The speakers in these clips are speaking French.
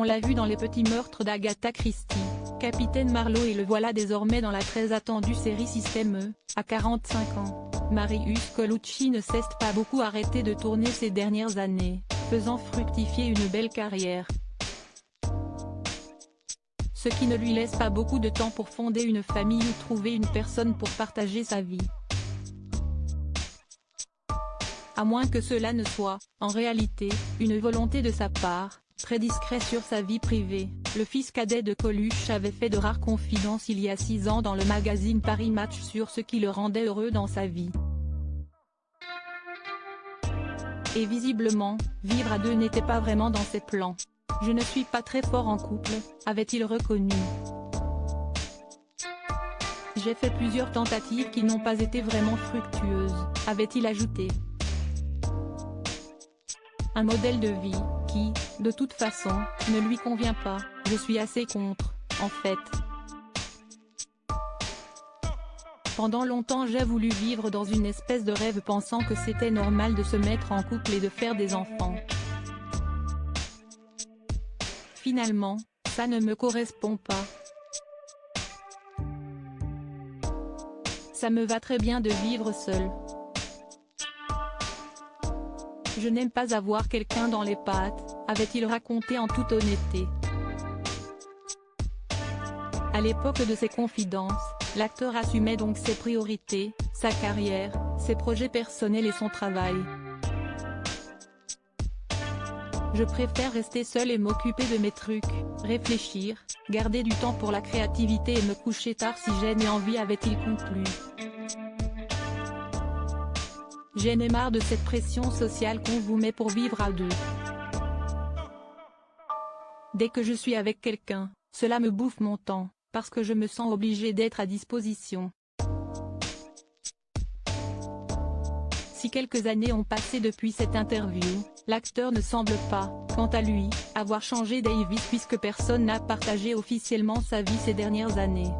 l'a vu dans Les Petits Meurtres d'Agatha Christie. Capitaine Marlowe et le voilà désormais dans la très attendue série Système E, à 45 ans. Marius Colucci ne s'est pas beaucoup arrêté de tourner ces dernières années, faisant fructifier une belle carrière. Ce qui ne lui laisse pas beaucoup de temps pour fonder une famille ou trouver une personne pour partager sa vie. À moins que cela ne soit, en réalité, une volonté de sa part. Très discret sur sa vie privée, le fils cadet de Coluche avait fait de rares confidences il y a 6 ans dans le magazine Paris Match sur ce qui le rendait heureux dans sa vie. Et visiblement, vivre à deux n'était pas vraiment dans ses plans. Je ne suis pas très fort en couple, avait-il reconnu. J'ai fait plusieurs tentatives qui n'ont pas été vraiment fructueuses, avait-il ajouté. Un modèle de vie, qui, de toute façon, ne lui convient pas, je suis assez contre, en fait. Pendant longtemps j'ai voulu vivre dans une espèce de rêve pensant que c'était normal de se mettre en couple et de faire des enfants. Finalement, ça ne me correspond pas. Ça me va très bien de vivre seul. Je n'aime pas avoir quelqu'un dans les pattes, avait-il raconté en toute honnêteté. À l'époque de ses confidences, l'acteur assumait donc ses priorités, sa carrière, ses projets personnels et son travail. Je préfère rester seul et m'occuper de mes trucs, réfléchir, garder du temps pour la créativité et me coucher tard si j'en ai envie, avait-il conclu. J'en ai marre de cette pression sociale qu'on vous met pour vivre à deux. Dès que je suis avec quelqu'un, cela me bouffe mon temps, parce que je me sens obligé d'être à disposition. Si quelques années ont passé depuis cette interview, l'acteur ne semble pas, quant à lui, avoir changé d'avis puisque personne n'a partagé officiellement sa vie ces dernières années.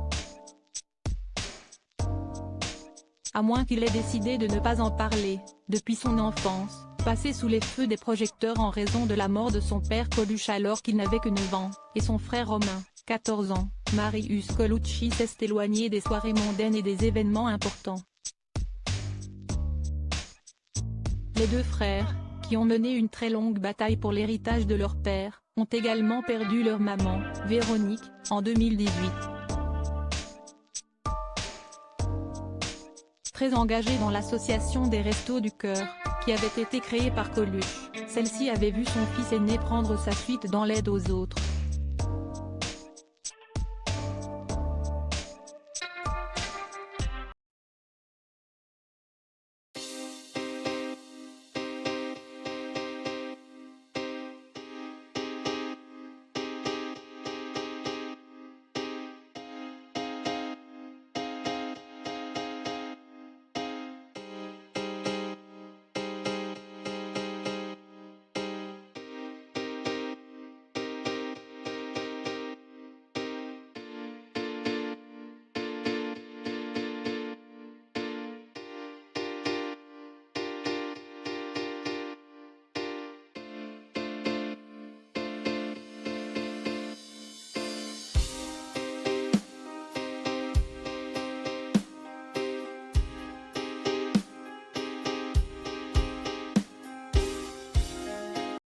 À moins qu'il ait décidé de ne pas en parler, depuis son enfance, passé sous les feux des projecteurs en raison de la mort de son père Coluche alors qu'il n'avait que 9 ans, et son frère Romain, 14 ans, Marius Colucci s'est éloigné des soirées mondaines et des événements importants. Les deux frères, qui ont mené une très longue bataille pour l'héritage de leur père, ont également perdu leur maman, Véronique, en 2018. Très engagée dans l'association des Restos du Cœur, qui avait été créée par Coluche, celle-ci avait vu son fils aîné prendre sa suite dans l'aide aux autres.